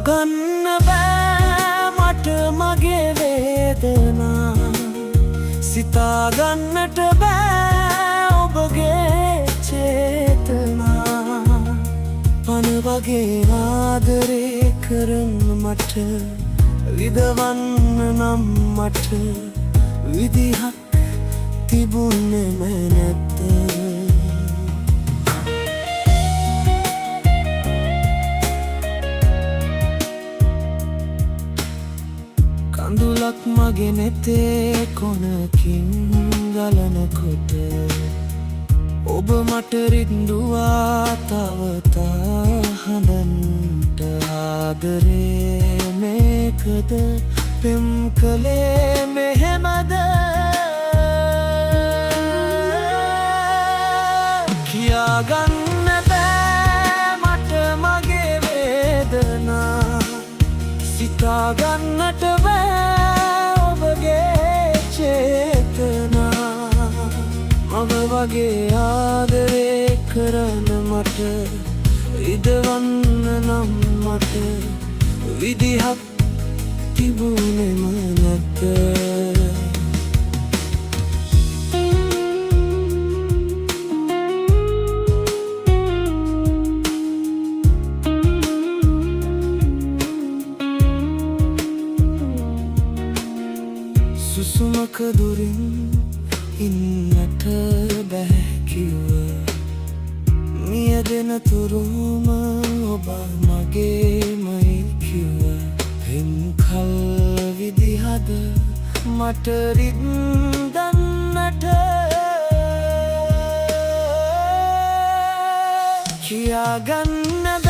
කියාගන්න බෑ මට මගේ වේදනා සිතාගන්නට බෑ ඔබගේ චේතනා පන වගේ ආදරේ කරන මට විදවන්න නම් මට විදිහක් තිබුණෙම නැත කඳුලක් මගේ නෙතේ කොනකින් ගලනකොට ඔබ මට රින්දුවා තවතා හඳන්ට ආදරේ මේකද පෙම් කළේ මෙහෙමද කියාගන්න බෑ මට මගේ වේදනා සිතාගන්නට බෑ ඔබගේ චේතනා මම වගේ ආදරේ කරන මට ඉදවන්න නම් මට විදිහක් තිබුණෙම නැත සුසුමක දුරින් ඉන්නට බෑ කිව්ව මියදෙන තුරුම ඔබ මගේමයි කිව්ව පෙම් කල් විදිහද මට රින්දන්නට කියාගන්න